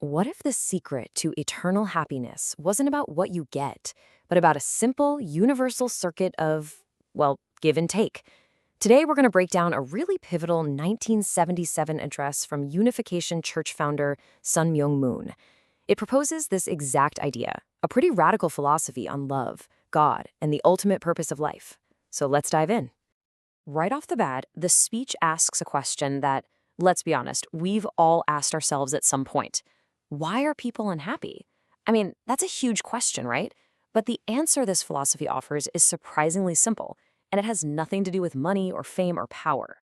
What if the secret to eternal happiness wasn't about what you get, but about a simple, universal circuit of, well, give and take? Today, we're going to break down a really pivotal 1977 address from Unification Church founder Sun Myung Moon. It proposes this exact idea, a pretty radical philosophy on love, God, and the ultimate purpose of life. So let's dive in. Right off the bat, the speech asks a question that, let's be honest, we've all asked ourselves at some point. Why are people unhappy? I mean, that's a huge question, right? But the answer this philosophy offers is surprisingly simple, and it has nothing to do with money or fame or power.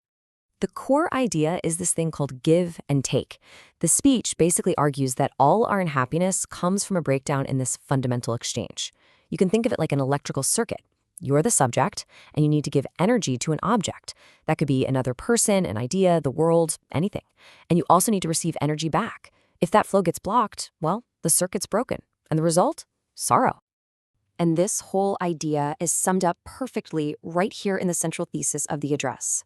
The core idea is this thing called give and take. The speech basically argues that all our unhappiness comes from a breakdown in this fundamental exchange. You can think of it like an electrical circuit. You're the subject, and you need to give energy to an object. That could be another person, an idea, the world, anything. And you also need to receive energy back. If that flow gets blocked, well, the circuit's broken. And the result? Sorrow. And this whole idea is summed up perfectly right here in the central thesis of the address.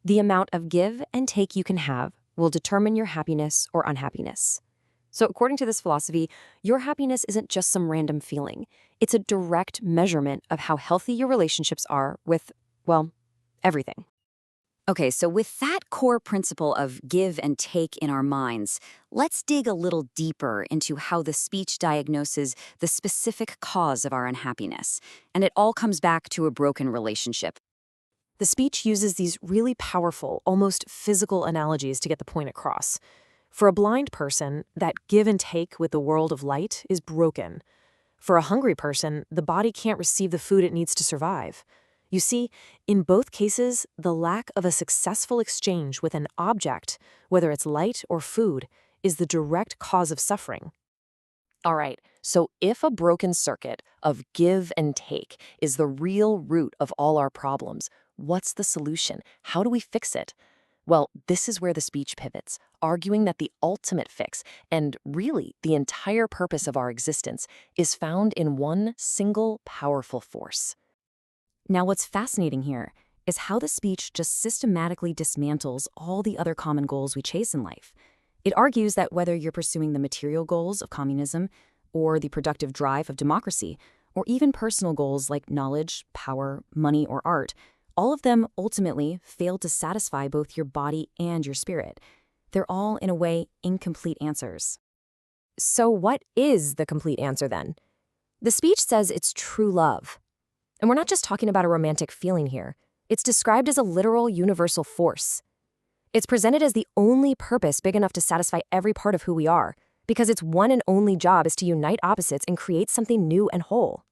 The amount of give and take you can have will determine your happiness or unhappiness. So according to this philosophy, your happiness isn't just some random feeling. It's a direct measurement of how healthy your relationships are with, well, everything. Okay, so with that core principle of give and take in our minds, let's dig a little deeper into how the speech diagnoses the specific cause of our unhappiness. And it all comes back to a broken relationship. The speech uses these really powerful, almost physical analogies to get the point across. For a blind person, that give and take with the world of light is broken. For a hungry person, the body can't receive the food it needs to survive. You see, in both cases, the lack of a successful exchange with an object, whether it's light or food, is the direct cause of suffering. All right, so if a broken circuit of give and take is the real root of all our problems, what's the solution? How do we fix it? Well, this is where the speech pivots, arguing that the ultimate fix, and really the entire purpose of our existence, is found in one single powerful force. Now, what's fascinating here is how the speech just systematically dismantles all the other common goals we chase in life. It argues that whether you're pursuing the material goals of communism, or the productive drive of democracy, or even personal goals like knowledge, power, money, or art, all of them ultimately fail to satisfy both your body and your spirit. They're all, in a way, incomplete answers. So what is the complete answer then? The speech says it's true love. And we're not just talking about a romantic feeling here. It's described as a literal universal force. It's presented as the only purpose big enough to satisfy every part of who we are, because its one and only job is to unite opposites and create something new and whole.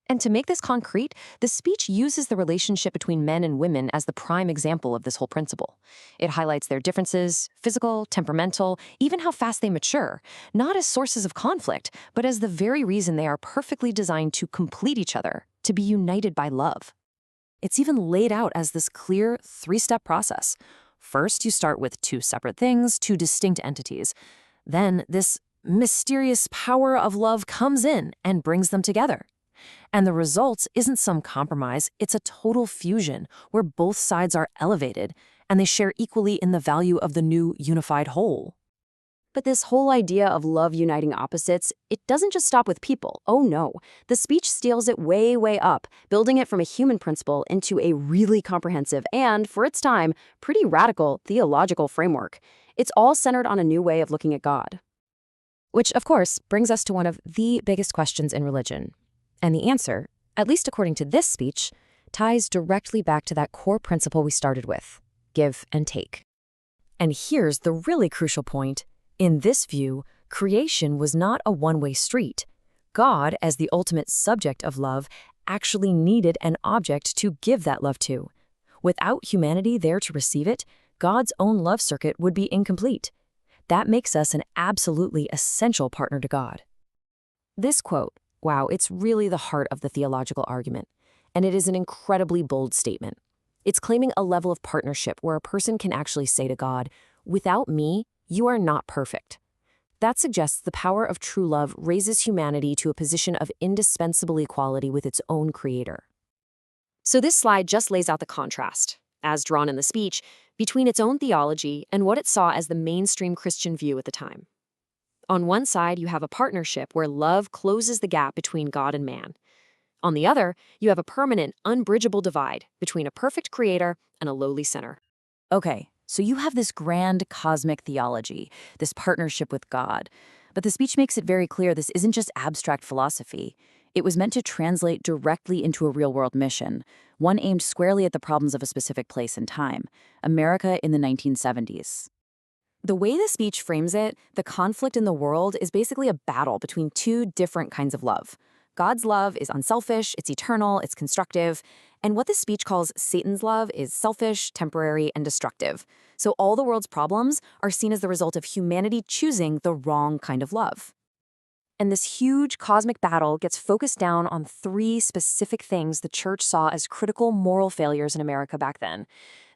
And to make this concrete, the speech uses the relationship between men and women as the prime example of this whole principle. It highlights their differences, physical, temperamental, even how fast they mature, not as sources of conflict, but as the very reason they are perfectly designed to complete each other, to be united by love. It's even laid out as this clear three-step process. First, you start with two separate things, two distinct entities. Then this mysterious power of love comes in and brings them together. And the result isn't some compromise, it's a total fusion where both sides are elevated and they share equally in the value of the new unified whole. But this whole idea of love uniting opposites, it doesn't just stop with people. Oh no, the speech steals it way, way up, building it from a human principle into a really comprehensive and, for its time, pretty radical theological framework. It's all centered on a new way of looking at God. Which, of course, brings us to one of the biggest questions in religion. And the answer, at least according to this speech, ties directly back to that core principle we started with, give and take. And here's the really crucial point. In this view, creation was not a one-way street. God, as the ultimate subject of love, actually needed an object to give that love to. Without humanity there to receive it, God's own love circuit would be incomplete. That makes us an absolutely essential partner to God. This quote, wow, it's really the heart of the theological argument, and it is an incredibly bold statement. It's claiming a level of partnership where a person can actually say to God, without me, you are not perfect. That suggests the power of true love raises humanity to a position of indispensable equality with its own creator. So this slide just lays out the contrast, as drawn in the speech, between its own theology and what it saw as the mainstream Christian view at the time. On one side, you have a partnership where love closes the gap between God and man. On the other, you have a permanent, unbridgeable divide between a perfect creator and a lowly sinner. Okay, so you have this grand cosmic theology, this partnership with God. But the speech makes it very clear this isn't just abstract philosophy. It was meant to translate directly into a real-world mission, one aimed squarely at the problems of a specific place and time, America in the 1970s. The way the speech frames it, the conflict in the world is basically a battle between two different kinds of love. God's love is unselfish, it's eternal, it's constructive, and what the speech calls Satan's love is selfish, temporary, and destructive. So all the world's problems are seen as the result of humanity choosing the wrong kind of love. And this huge cosmic battle gets focused down on three specific things the church saw as critical moral failures in America back then.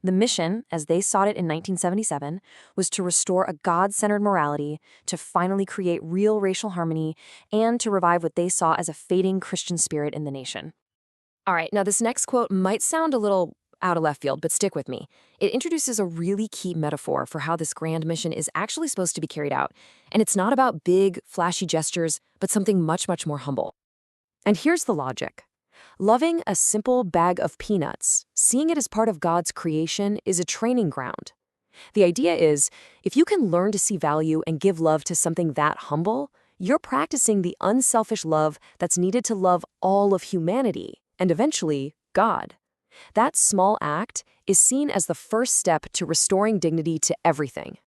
The mission, as they sought it in 1977, was to restore a God-centered morality, to finally create real racial harmony, and to revive what they saw as a fading Christian spirit in the nation. All right, now this next quote might sound a little out of left field, but stick with me. It introduces a really key metaphor for how this grand mission is actually supposed to be carried out. And it's not about big, flashy gestures, but something much, much more humble. And here's the logic. Loving a simple bag of peanuts, seeing it as part of God's creation, is a training ground. The idea is, if you can learn to see value and give love to something that humble, you're practicing the unselfish love that's needed to love all of humanity, and eventually, God. That small act is seen as the first step to restoring dignity to everything.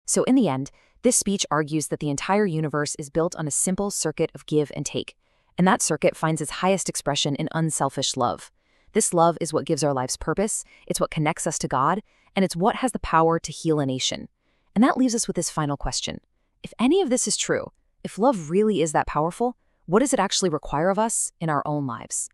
So in the end, this speech argues that the entire universe is built on a simple circuit of give and take, and that circuit finds its highest expression in unselfish love. This love is what gives our lives purpose, it's what connects us to God, and it's what has the power to heal a nation. And that leaves us with this final question. If any of this is true, if love really is that powerful, what does it actually require of us in our own lives?